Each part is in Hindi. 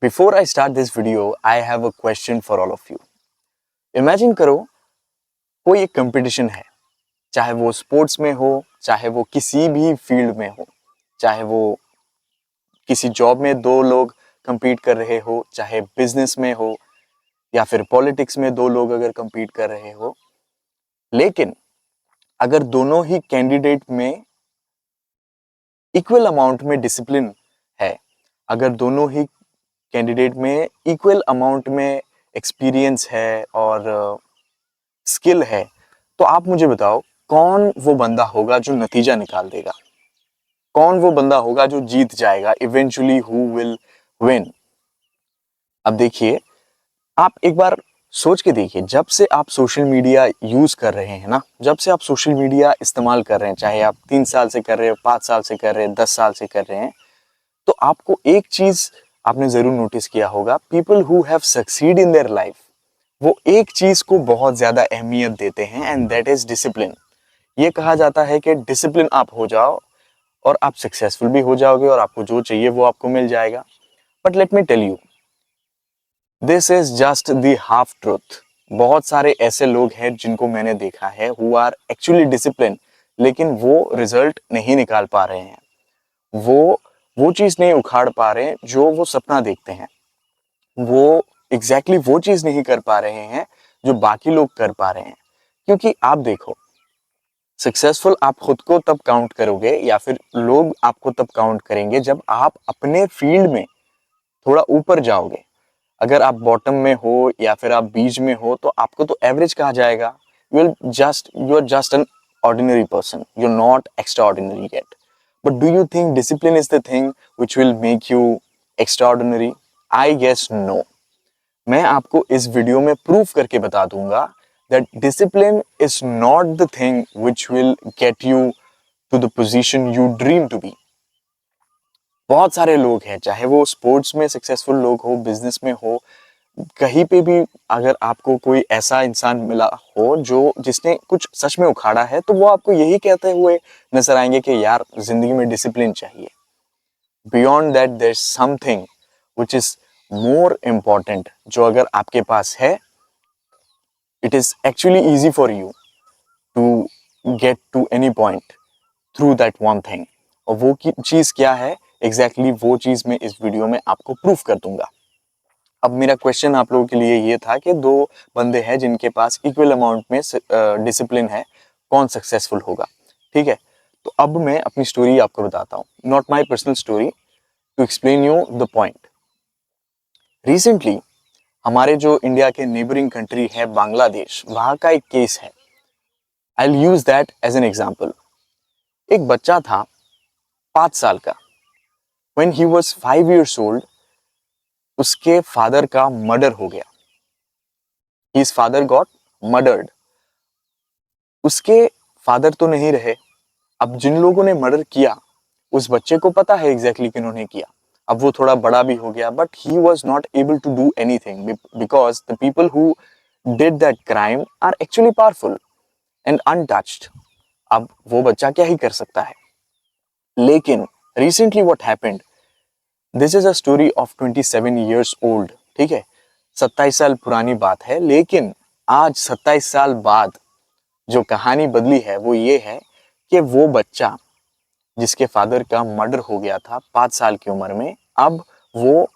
Before I start this video, I have a question for all of you. Imagine करो कोई एक कंपटीशन है, चाहे वो स्पोर्ट्स में हो, चाहे वो किसी भी फील्ड में हो, चाहे वो किसी जॉब में दो लोग compete कर रहे हो, चाहे बिजनेस में हो या फिर पॉलिटिक्स में दो लोग अगर compete कर रहे हो। लेकिन अगर दोनों ही कैंडिडेट में इक्वल अमाउंट में डिसिप्लिन है, अगर दोनों ही कैंडिडेट में इक्वल अमाउंट में एक्सपीरियंस है और स्किल है, तो आप मुझे बताओ कौन वो बंदा होगा जो नतीजा निकाल देगा, कौन वो बंदा होगा जो जीत जाएगा, इवेंचुअली हु विल विन। अब देखिए, आप एक बार सोच के देखिए, जब से आप सोशल मीडिया यूज कर रहे हैं ना, जब से आप सोशल मीडिया इस्तेमाल कर रहे हैं, चाहे आप 3 साल से कर रहे हो, 5 साल से कर रहे हैं, 10 साल से कर रहे हैं, तो आपको एक चीज आपने जरूर नोटिस किया होगा, people who have succeed in their life वो एक चीज को बहुत ज्यादा अहमियत देते हैं, एंड दैट इज डिसिप्लिन। ये कहा जाता है कि डिसिप्लिन आप हो जाओ और आप सक्सेसफुल भी हो जाओगे और आपको जो चाहिए वो आपको मिल जाएगा। But let me tell you, this is just the half truth. बहुत सारे ऐसे लोग हैं जिनको मैंने देखा है हु आर एक्चुअली डिसिप्लिन, लेकिन वो रिजल्ट नहीं निकाल पा रहे हैं, वो चीज नहीं उखाड़ पा रहे हैं जो वो सपना देखते हैं, वो एग्जैक्टली वो चीज नहीं कर पा रहे हैं जो बाकी लोग कर पा रहे हैं। क्योंकि आप देखो, सक्सेसफुल आप खुद को तब काउंट करोगे या फिर लोग आपको तब काउंट करेंगे जब आप अपने फील्ड में थोड़ा ऊपर जाओगे। अगर आप बॉटम में हो या फिर आप बीच में हो तो आपको तो एवरेज कहा जाएगा। You are just an ordinary person, you are not extraordinary yet. But do you think discipline is the thing which will make you extraordinary? I guess no. मैं आपको इस वीडियो में प्रूफ करके बता दूंगा that discipline is not the thing which will get you to the position you dream to be. बहुत सारे लोग हैं, चाहे वो स्पोर्ट्स में सक्सेसफुल लोग हो, बिजनेस में हो, कहीं पे भी अगर आपको कोई ऐसा इंसान मिला हो जो जिसने कुछ सच में उखाड़ा है, तो वो आपको यही कहते हुए नजर आएंगे कि यार जिंदगी में डिसिप्लिन चाहिए। Beyond that there is something which is more important, जो अगर आपके पास है, it is actually easy for you to get to any point through that one thing। और वो चीज क्या है एग्जैक्टली वो चीज मैं इस वीडियो में आपको प्रूफ कर दूंगा। अब मेरा क्वेश्चन आप लोगों के लिए ये था कि दो बंदे हैं जिनके पास इक्वल अमाउंट में डिसिप्लिन है, कौन सक्सेसफुल होगा? ठीक है, तो अब मैं अपनी स्टोरी आपको बताता हूँ, not my personal story, to explain you the point. Recently हमारे जो इंडिया के नेबरिंग कंट्री है बांग्लादेश, वहां का एक केस है। I will use that as an example. एक बच्चा था 5 साल का। When he was 5 years old, उसके फादर का मर्डर हो गया। His father got murdered. उसके फादर तो नहीं रहे। अब जिन लोगों ने मर्डर किया, उस बच्चे को पता है एग्जैक्टली किन्होंने किया। अब वो थोड़ा बड़ा भी हो गया, but he was not able to do anything because the people who did that crime are actually powerful and untouched. अब वो बच्चा क्या ही कर सकता है। लेकिन recently what happened, this is a story of 27 years old। ठीक है, 27 साल पुरानी बात है, लेकिन आज 27 साल बाद जो कहानी बदली है वो ये है कि वो बच्चा जिसके फादर का मर्डर हो गया था 5 साल की उम्र में, अब वो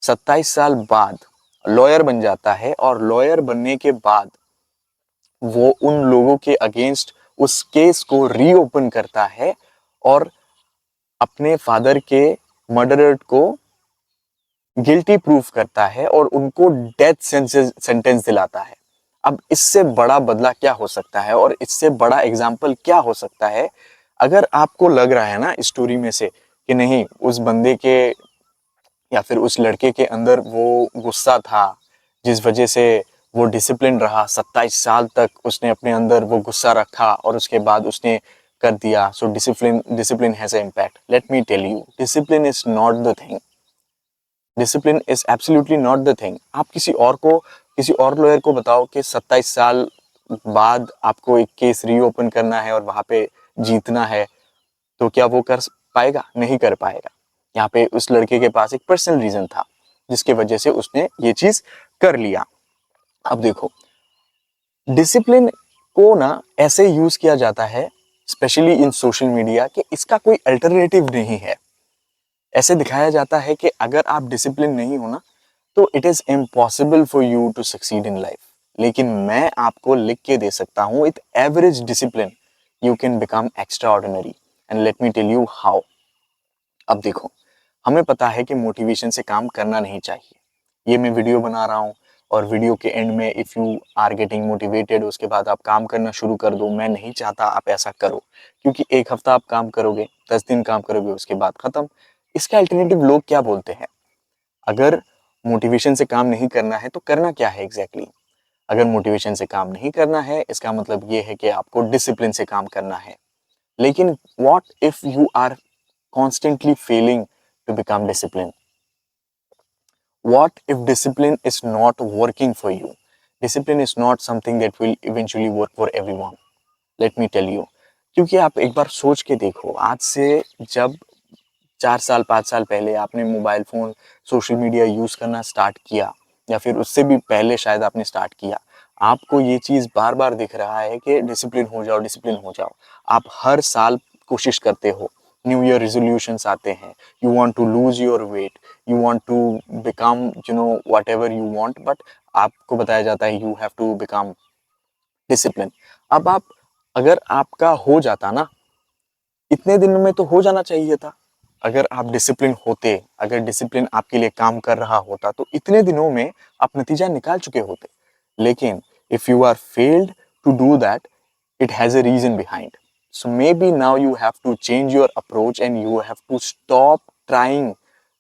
27 साल बाद लॉयर बन जाता है, और लॉयर बनने के बाद वो उन लोगों के अगेंस्ट उस केस को रीओपन करता है और अपने फादर के मर्डरर को गिल्टी प्रूफ करता है और उनको डेथ सेंटेंस दिलाता है। अब इससे बड़ा बदला क्या हो सकता है और इससे बड़ा एग्जाम्पल क्या हो सकता है? अगर आपको लग रहा है ना इस स्टोरी में से कि नहीं, उस बंदे के या फिर उस लड़के के अंदर वो गुस्सा था जिस वजह से वो डिसिप्लिन रहा, 27 साल तक उसने अपने अंदर वो गुस्सा रखा और उसके बाद उसने कर दिया, so discipline has a impact. Let me tell you, discipline is not the thing. Discipline is absolutely not the thing. आप किसी और लॉयर को बताओ कि 27 साल बाद आपको एक केस रीओपन करना है और वहां पे जीतना है, तो क्या वो कर पाएगा? नहीं कर पाएगा। यहाँ पे उस लड़के के पास एक पर्सनल रीजन था। जिसके वजह से उसने ये चीज कर लिया। अब देखो, डिसिप्लिन को ना ऐसे यूज किया जाता है स्पेशली इन सोशल मीडिया कि इसका कोई अल्टरनेटिव नहीं है। ऐसे दिखाया जाता है कि अगर आप डिसिप्लिन नहीं हो ना तो it is impossible for you to succeed in life. लेकिन मैं आपको लिख के दे सकता हूं, with average discipline you can become extraordinary, and let me tell you how. अब देखो, हमें पता है कि मोटिवेशन से काम करना नहीं चाहिए। ये मैं वीडियो बना रहा हूँ और वीडियो के एंड में if you are getting motivated उसके बाद आप काम करना शुरू कर दो, मैं नहीं चाहता आप ऐसा करो, क्योंकि एक हफ्ता आप काम करोगे, 10 दिन काम करोगे, उसके बाद खत्म। इसका अल्टरनेटिव लोग क्या बोलते हैं? अगर मोटिवेशन से काम नहीं करना है तो करना क्या है एग्जैक्टली exactly? अगर मोटिवेशन से काम नहीं करना है इसका मतलब ये है कि आपको डिसिप्लिन से काम करना है। लेकिन what if you are constantly failing to become disciplined? What if discipline is not working for you? Discipline is not something that will eventually work for everyone. Let me tell you. क्योंकि आप एक बार सोच के देखो, आज से जब 4 साल 5 साल पहले आपने mobile phone social media use करना स्टार्ट किया, या फिर उससे भी पहले शायद आपने स्टार्ट किया, आपको ये चीज़ बार बार दिख रहा है कि डिसिप्लिन हो जाओ, डिसिप्लिन हो जाओ। आप हर साल कोशिश करते हो, न्यू ईयर रेजोल्यूशंस आते हैं, you want to lose your weight, you want to become whatever you want, but आपको बताया जाता है you have to become discipline. अब आप, अगर आपका हो जाता ना, इतने दिन में तो हो जाना चाहिए था। अगर आप डिसिप्लिन होते, अगर डिसिप्लिन आपके लिए काम कर रहा होता तो इतने दिनों में आप नतीजा निकाल चुके होते। लेकिन if you are failed to do that, it has a reason behind. So maybe now you have to change your approach and you have to stop trying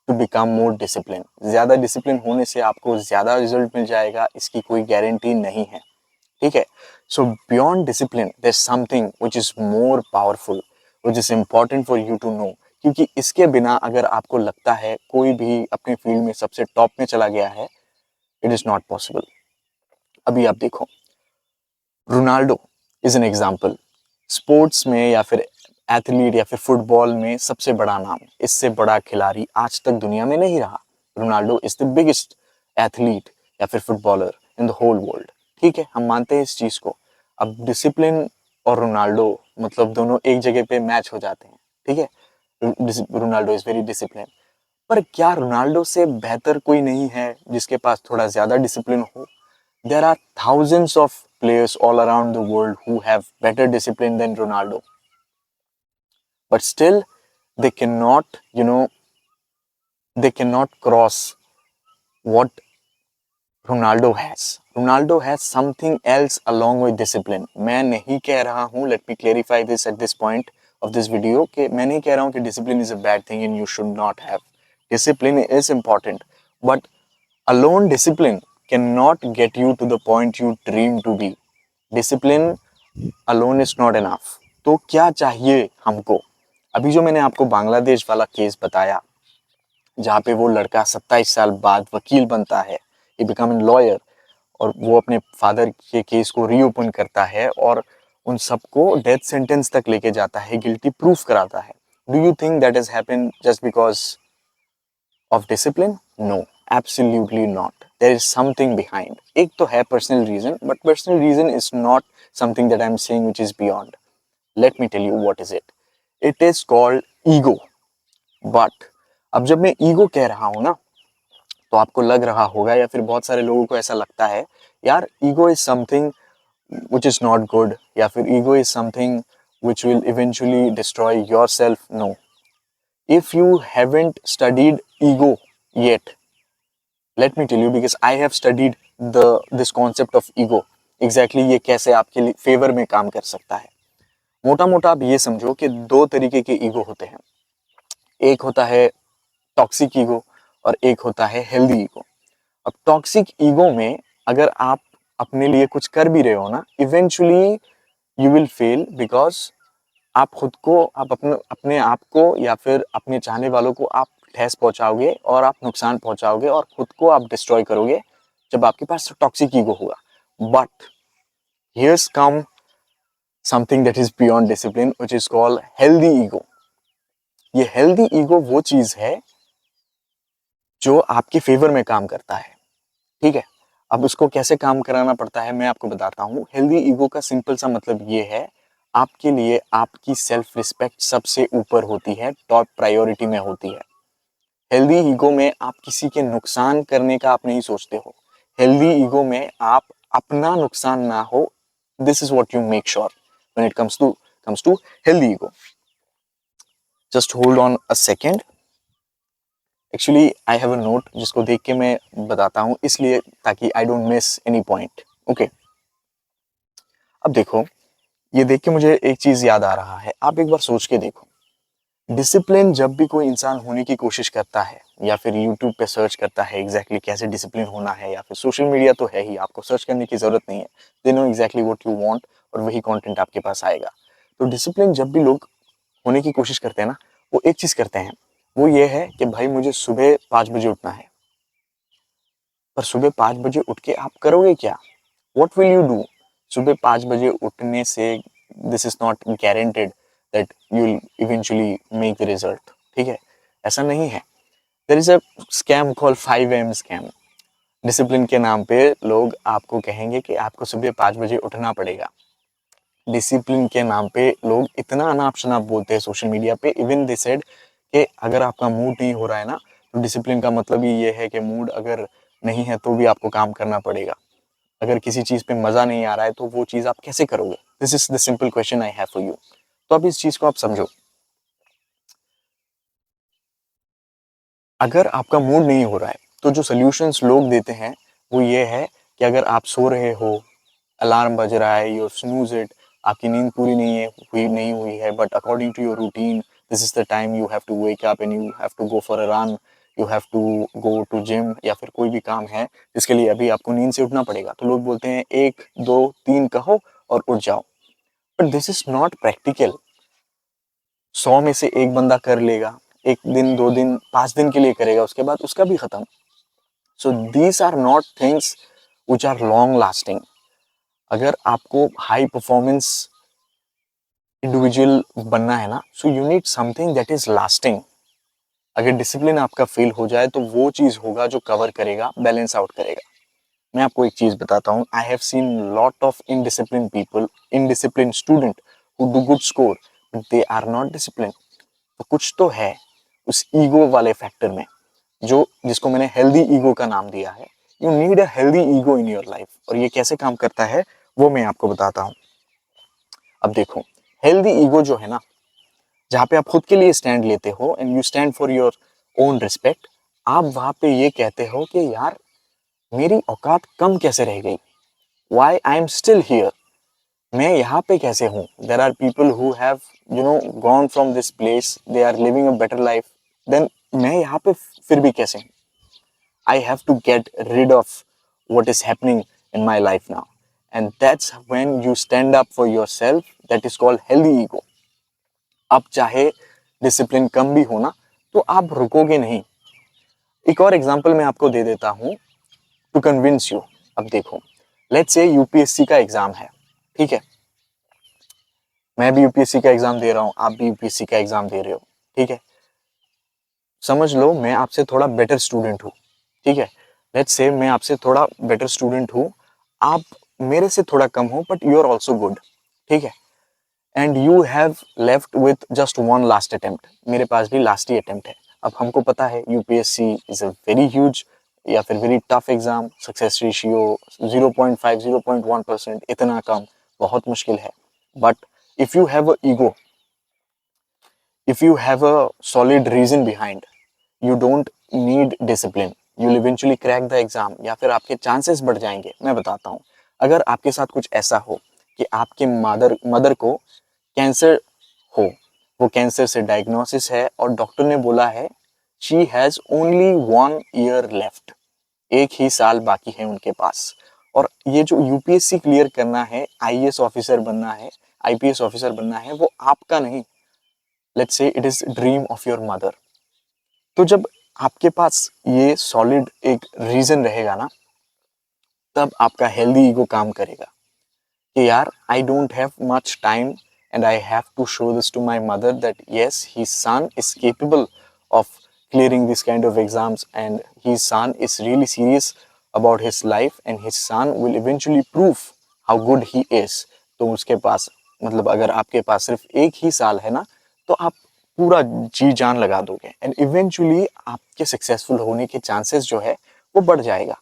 to become more disciplined. ज्यादा डिसिप्लिन होने से आपको ज्यादा रिजल्ट मिल जाएगा, इसकी कोई गारंटी नहीं है। ठीक है? So beyond discipline there is something which is more powerful, which is important for you to know. क्योंकि इसके बिना अगर आपको लगता है कोई भी अपने फील्ड में सबसे टॉप में चला गया है, इट इज नॉट पॉसिबल। अभी आप देखो, Ronaldo is an example. Sports में या फिर एथलीट या फिर फुटबॉल में सबसे बड़ा नाम, इससे बड़ा खिलाड़ी आज तक दुनिया में नहीं रहा। Ronaldo is the biggest athlete या फिर footballer in the whole world. ठीक है, हम मानते हैं इस चीज को। अब डिसिप्लिन और रोनाल्डो मतलब दोनों एक जगह पे मैच हो जाते हैं। ठीक है, रोनाल्डो इज वेरी डिसिप्लिन, पर क्या रोनाल्डो से बेहतर कोई नहीं है जिसके पास थोड़ा ज्यादा डिसिप्लिन हो? There are thousands of players all around the world who have better discipline than Ronaldo, but still they cannot, they cannot cross what Ronaldo has. Ronaldo has something else along with discipline. मैं नहीं कह रहा हूँ, let me clarify this at this point of this video, कि मैं नहीं कह रहा हूँ कि discipline is a bad thing and you should not have. Discipline is important, but alone discipline cannot get you to the point you dream to be. Discipline alone is not enough. तो क्या चाहिए हमको? अभी जो मैंने आपको बांग्लादेश वाला केस बताया, जहाँ पे वो लड़का 27 साल बाद वकील बनता है, ही बिकम एन लॉयर, और वो अपने फादर के केस को रीओपन करता है और उन सबको डेथ सेंटेंस तक लेके जाता है, गिल्टी प्रूफ कराता है। Do you think that is happen just because of discipline? No, absolutely not. There is something behind. एक तो है personal reason, but personal reason is not something that I am saying which is beyond. Let me tell you what is it. It is called ego. But अब जब मैं ईगो कह रहा हूं ना, तो आपको लग रहा होगा या फिर बहुत सारे लोगों को ऐसा लगता है, यार ego is something which is not good, या फिर ego is something which will eventually destroy yourself. No, if you haven't studied ego yet, let me tell you, because I have studied this concept of ego, exactly ये कैसे आपके लिए फेवर में काम कर सकता है। मोटा मोटा आप ये समझो कि दो तरीके के ईगो होते हैं। एक होता है टॉक्सिक ईगो और एक होता है हेल्दी ईगो। अब टॉक्सिक ईगो में अगर आप अपने लिए कुछ कर भी रहे हो ना, eventually you will fail, because आप खुद को, आप अपने अपने आप को या फिर अपने चाहने वालों को आप ठेस पहुंचाओगे और आप नुकसान पहुंचाओगे और खुद को आप डिस्ट्रॉय करोगे जब आपके पास टॉक्सिक ईगो होगा। But here's come something that is beyond discipline, which is called healthy ego. ये हेल्दी ईगो वो चीज है जो आपके फेवर में काम करता है, ठीक है। अब उसको कैसे काम कराना पड़ता है मैं आपको बताता हूँ। हेल्दी ईगो का सिंपल सा मतलब ये है, आपके लिए आपकी सेल्फ रिस्पेक्ट सबसे ऊपर होती है, टॉप प्रायोरिटी में होती है। हेल्दी ईगो में आप किसी के नुकसान करने का आप नहीं सोचते हो। हेल्दी ईगो में आप अपना नुकसान ना हो, this is what you make sure when it comes to healthy ego. Just hold on a second. Actually I have a note जिसको देख के मैं बताता हूँ, इसलिए ताकि I don't miss any point. Okay, अब देखो, ये देख के मुझे एक चीज याद आ रहा है। आप एक बार सोच के देखो, डिसिप्लिन जब भी कोई इंसान होने की कोशिश करता है या फिर यूट्यूब पे सर्च करता है एग्जैक्टली कैसे डिसिप्लिन होना है, या फिर सोशल मीडिया तो है ही, आपको सर्च करने की जरूरत नहीं है, they know exactly what you want और वही कंटेंट आपके पास आएगा। तो डिसिप्लिन जब भी लोग होने की कोशिश करते हैं ना, वो एक चीज करते हैं, वो ये है कि भाई मुझे सुबह 5 बजे उठना है। पर सुबह 5 बजे उठ के आप करोगे क्या? What will you do? सुबह 5 बजे उठने से this is not guaranteed that you will eventually make the result, ठीक है? ऐसा नहीं है। There is a scam call 5 AM scam. Discipline के नाम पे लोग आपको कहेंगे कि आपको सुबह 5 बजे उठना पड़ेगा। डिसिप्लिन के नाम पे लोग इतना अनाप शनाप बोलते हैं सोशल मीडिया पे, इवन दे सेड कि अगर आपका मूड नहीं हो रहा है ना, तो डिसिप्लिन का मतलब ही ये है कि मूड अगर नहीं है तो भी आपको काम करना पड़ेगा। अगर किसी चीज पे मजा नहीं आ रहा है तो वो चीज आप कैसे करोगे? This is the simple question I have for you. तो अब इस चीज को आप समझो। अगर आपका मूड नहीं हो रहा है तो जो सोल्यूशंस लोग देते हैं वो ये है कि अगर आप सो रहे हो, अलार्म बज रहा है, यू स्नूज इट, आपकी नींद पूरी नहीं हुई है, but according to your routine this is the time you have to wake up and you have to go for a run, you have to go to gym, या फिर कोई भी काम है जिसके लिए अभी आपको नींद से उठना पड़ेगा, तो लोग बोलते हैं 1 2 3 कहो और उठ जाओ। But this is not practical. 100 में से एक बंदा कर लेगा, 1 दिन 2 दिन 5 दिन के लिए करेगा, उसके बाद उसका भी खत्म। So these are not things which are long lasting. अगर आपको हाई परफॉर्मेंस इंडिविजुअल बनना है ना, so you need something that is lasting. अगर डिसिप्लिन आपका फेल हो जाए तो वो चीज होगा जो कवर करेगा, बैलेंस आउट करेगा। मैं आपको एक चीज बताता हूँ, I have seen lot of indiscipline people, indiscipline student who do good score but they are not discipline. तो कुछ तो है उस ईगो वाले फैक्टर में, जो जिसको मैंने हेल्दी ईगो का नाम दिया है। You need a healthy ego in your life, और ये कैसे काम करता है वो मैं आपको बताता हूँ। अब देखो, हेल्दी ईगो जो है ना, जहाँ पे आप खुद के लिए स्टैंड लेते हो and you stand for your own respect, आप वहां पे ये कहते हो कि यार मेरी औकात कम कैसे रह गई, why I am still here, मैं यहाँ पे कैसे हूँ। There are people who have gone from this place, they are living a better life, then मैं यहाँ पे फिर भी कैसे हूँ। I have to get rid of what is happening in my life now, and that's when you stand up for yourself, that is called healthy ego. अब चाहे डिसिप्लिन कम भी हो ना, तो आप रुकोगे नहीं। एक और एग्जांपल मैं आपको दे देता हूँ टू कन्विंस यू। अब देखो, लेट्स से यूपीएससी का एग्जाम है, ठीक है? मैं भी यूपीएससी का एग्जाम दे रहा हूँ, आप भी यूपीएससी का एग्जाम दे रहे हो, ठीक है? समझ लो मैं आपसे थोड़ा बेटर स्टूडेंट हूँ, ठीक है? लेट्स से मैं आपसे थोड़ा बेटर स्टूडेंट हूँ, आप मेरे से थोड़ा कम हो, but you are also good, ठीक है? And you have left with just one last attempt, मेरे पास भी लास्ट ही अटेम्प्ट है। अब हमको पता है UPSC is a very huge या फिर very tough exam, success ratio 0.5 0.1%, इतना कम, बहुत मुश्किल है। But if you have a ego, if you have a solid reason behind, you don't need discipline, you'll eventually crack the exam, या फिर आपके चांसेस बढ़ जाएंगे। मैं बताता हूँ, अगर आपके साथ कुछ ऐसा हो कि आपके मदर को कैंसर हो, वो कैंसर से डायग्नोसिस है और डॉक्टर ने बोला है she has only 1 year left, एक ही साल बाकी है उनके पास, और ये जो यूपीएससी क्लियर करना है, आईएएस ऑफिसर बनना है, आईपीएस ऑफिसर बनना है, वो आपका नहीं, let's say it is dream of your mother. तो जब आपके पास ये सॉलिड एक रीजन रहेगा ना, तब आपका हेल्दी ईगो काम करेगा कि यार I don't have much time and I have to show this to my mother that yes his son is capable of clearing this kind of exams, and his son is really serious about his life, and his son will eventually prove how good he is. तो उसके पास मतलब अगर आपके पास सिर्फ एक ही साल है ना, तो आप पूरा जी जान लगा दोगे, एंड इवेंचुअली आपके सक्सेसफुल होने के चांसेस जो है वो बढ़ जाएगा.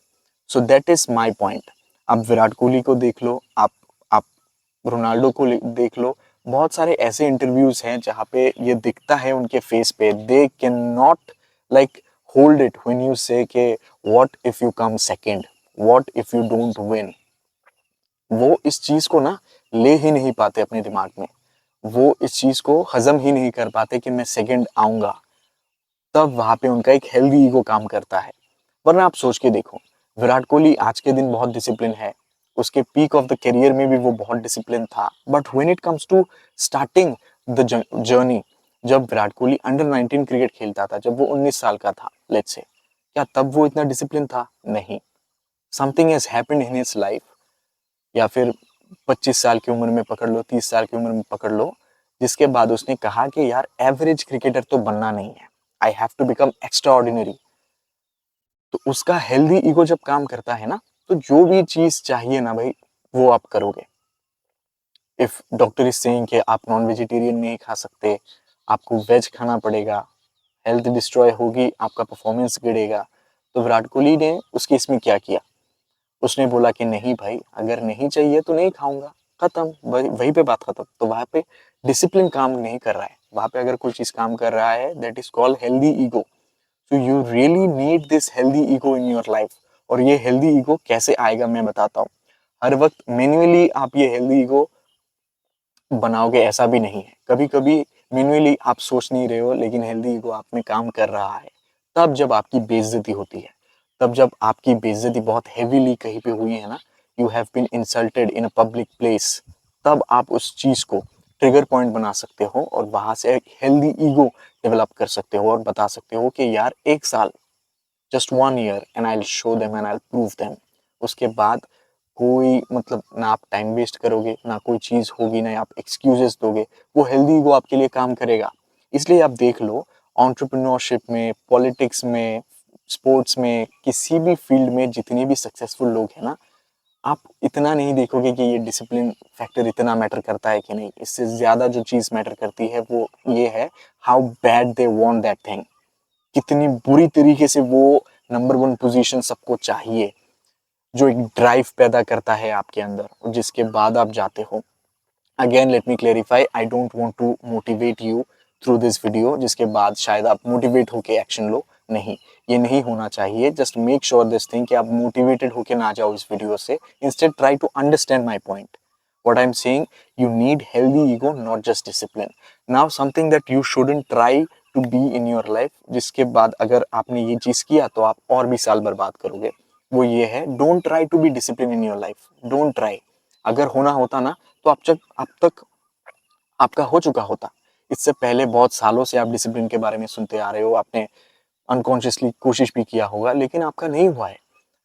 So that is my point. आप विराट कोहली को देख लो, आप रोनाल्डो को देख लो. बहुत सारे ऐसे इंटरव्यूज हैं जहाँ पे ये दिखता है उनके फेस पे, they can not like hold it when you से के what if you come second, what if you don't win. वो इस चीज को ना ले ही नहीं पाते अपने दिमाग में, वो इस चीज को हजम ही नहीं कर पाते कि मैं सेकंड आऊंगा. तब वहां पे उनका एक हेल्दी ईगो काम करता है. वरना आप सोच के देखो, विराट कोहली आज के दिन बहुत डिसिप्लिन है, उसके पीक ऑफ द करियर में भी वो बहुत डिसिप्लिन था, but when it comes to starting the journey, जब विराट कोहली अंडर 19 क्रिकेट खेलता था, जब वो 19 साल का था लेट्स से, क्या तब वो इतना डिसिप्लिन था? नहीं. Something has happened in his life, या फिर 25 साल की उम्र में पकड़ लो, 30 साल की उम्र में पकड़ लो, जिसके बाद उसने कहा कि यार एवरेज क्रिकेटर तो बनना नहीं है, I have to become extraordinary. तो उसका हेल्दी ईगो जब काम करता है ना, तो जो भी चीज चाहिए ना भाई, वो आप करोगे. इफ डॉक्टर इज सेइंग कि आप नॉन वेजिटेरियन नहीं खा सकते, आपको वेज खाना पड़ेगा, हेल्थ डिस्ट्रॉय होगी, आपका परफॉर्मेंस गिरेगा, तो विराट कोहली ने उस केस में क्या किया? उसने बोला कि नहीं भाई, अगर नहीं चाहिए तो नहीं खाऊंगा, खत्म, वहीं पे बात खत्म. तो वहां पे डिसिप्लिन काम नहीं कर रहा है. वहां पे अगर कोई चीज काम कर रहा है, that is called healthy ego. So you really need this healthy ego in your life. और ये हेल्दी ईगो कैसे आएगा मैं बताता हूँ. हर वक्त मैन्युअली आप ये हेल्दी ईगो बनाओगे ऐसा भी नहीं है. कभी कभी मैन्युअली आप सोच नहीं रहे हो, लेकिन हेल्दी ईगो आप में काम कर रहा है. तब जब आपकी बेइज्जती होती है, तब जब आपकी बेइज्जती बहुत हेवीली कहीं पे हुई है ना, you have been insulted in a public place, तब आप उस चीज को ट्रिगर पॉइंट बना सकते हो, और वहां से एक हेल्दी ईगो डेवलप कर सकते हो, और बता सकते हो कि यार एक साल, just 1 year, and I will show them and I will prove them. उसके बाद कोई मतलब ना आप टाइम वेस्ट करोगे, ना कोई चीज होगी, ना आप एक्सक्यूजेस दोगे, वो हेल्दी ईगो आपके लिए काम करेगा. इसलिए आप देख लो, एंटरप्रेन्योरशिप में, पॉलिटिक्स में, स्पोर्ट्स में, किसी भी फील्ड में जितने भी सक्सेसफुल लोग हैं ना, आप इतना नहीं देखोगे कि ये डिसिप्लिन फैक्टर इतना मैटर करता है कि नहीं. इससे ज्यादा जो चीज मैटर करती है वो ये है, how bad they want that thing. कितनी बुरी तरीके से वो नंबर वन पोजीशन सबको चाहिए, जो एक ड्राइव पैदा करता है आपके अंदर, और जिसके बाद आप जाते हो. Again let me clarify, I don't want to motivate you through this video, जिसके बाद शायद आप मोटिवेट होके एक्शन लो. नहीं, ये नहीं होना चाहिए. Just make sure this thing कि आप मोटिवेटेड होके ना जाओ इस वीडियो से. Instead try to understand my point. What I'm saying, you need healthy ego, not just discipline. Now something that you shouldn't try to be in your life, जिसके बाद अगर आपने ये चीज किया तो आप और भी साल बर्बाद करोगे, वो ये है, don't try to be discipline in your life. Don't try. अगर होना होता ना, तो अब तक आपका हो चुका होता. इससे पहले बहुत सालों से आप डिसिप्लिन के बारे में सुनते आ रहे हो, आपने अनकॉन्शियसली कोशिश भी किया होगा, लेकिन आपका नहीं हुआ है.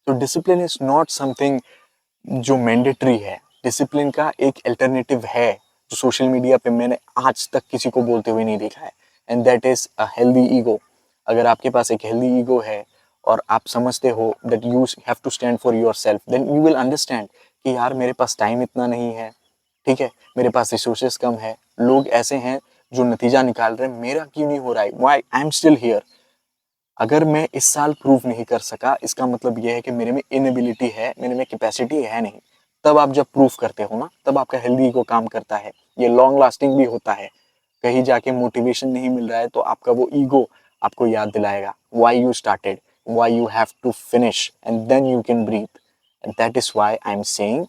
तो डिसिप्लिन इज नॉट समथिंग जो मैंडेटरी है. डिसिप्लिन का एक अल्टरनेटिव है, जो सोशल मीडिया पे मैंने आज तक किसी को बोलते हुए नहीं देखा है, and that is a healthy ego. अगर आपके पास एक हेल्दी ईगो है, और आप समझते हो that you have to stand for yourself, then you will understand कि यार मेरे पास टाइम इतना नहीं है, ठीक है, मेरे पास रिसोर्सेस कम है, लोग ऐसे हैं जो नतीजा निकाल रहे हैं, मेरा क्यों नहीं हो रहा है, why I am still here. अगर मैं इस साल प्रूव नहीं कर सका, इसका मतलब यह है कि मेरे में इनएबिलिटी है, मेरे में कैपेसिटी है नहीं. तब आप जब प्रूव करते हो ना, तब आपका हेल्दी ईगो काम करता है. ये लॉन्ग लास्टिंग भी होता है. कहीं जाके मोटिवेशन नहीं मिल रहा है, तो आपका वो ईगो आपको याद दिलाएगा why you started, why you have to finish, and then you can breathe. And that is why I am saying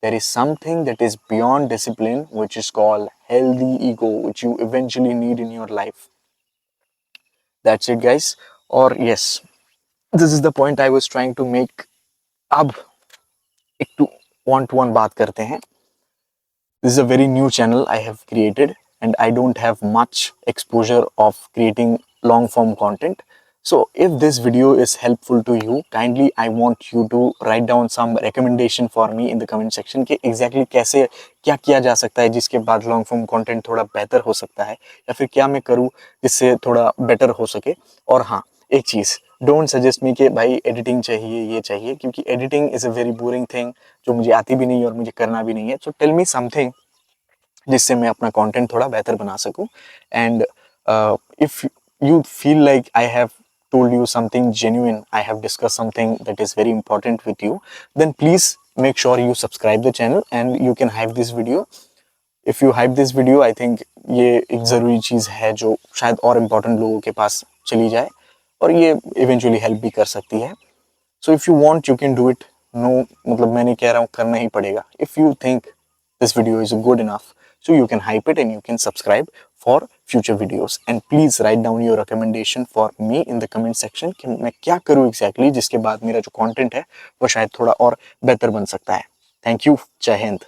there is something that is beyond discipline, which is called healthy ego, which you eventually need in your life. That's it, guys. Or yes, this is the point I was trying to make. अब एक टू वन बात करते हैं. This is a very new channel I have created, and I don't have much exposure of creating long form content. So if this video is helpful to you, kindly I want you to write down some recommendation for me in the comment section कि exactly कैसे क्या किया जा सकता है जिसके बाद लॉन्ग फॉर्म कंटेंट थोड़ा बेहतर हो सकता है, या फिर क्या मैं करूँ जिससे थोड़ा बेटर हो सके। और हाँ, एक चीज़, डोंट सजेस्ट मी कि भाई एडिटिंग चाहिए, ये चाहिए, क्योंकि editing is a very boring thing जो मुझे आती भी नहीं है और मुझे करना भी नहीं है। सो टेल मी समथिंग जिससे मैं अपना कंटेंट थोड़ा बेहतर बना सकूं। And if you feel like I have told you something genuine, I have discussed something that is very important with you, then please make sure you subscribe the channel and you can hype this video. If you hype this video, I think ये एक ज़रूरी चीज़ है जो शायद और इम्पोर्टेंट लोगों के पास चली जाए और ये इवेंचुअली हेल्प भी कर सकती है। So if you want you can do it. No मतलब मैं नहीं कह रहा हूँ करना ही पड़ेगा। If you think this video is good enough, so you can hype it and you can subscribe for future videos, and please write down your recommendation for me in the comment section कि मैं क्या करूँ exactly जिसके बाद मेरा जो content है वो शायद थोड़ा और बेहतर बन सकता है। Thank you. जय हिंद।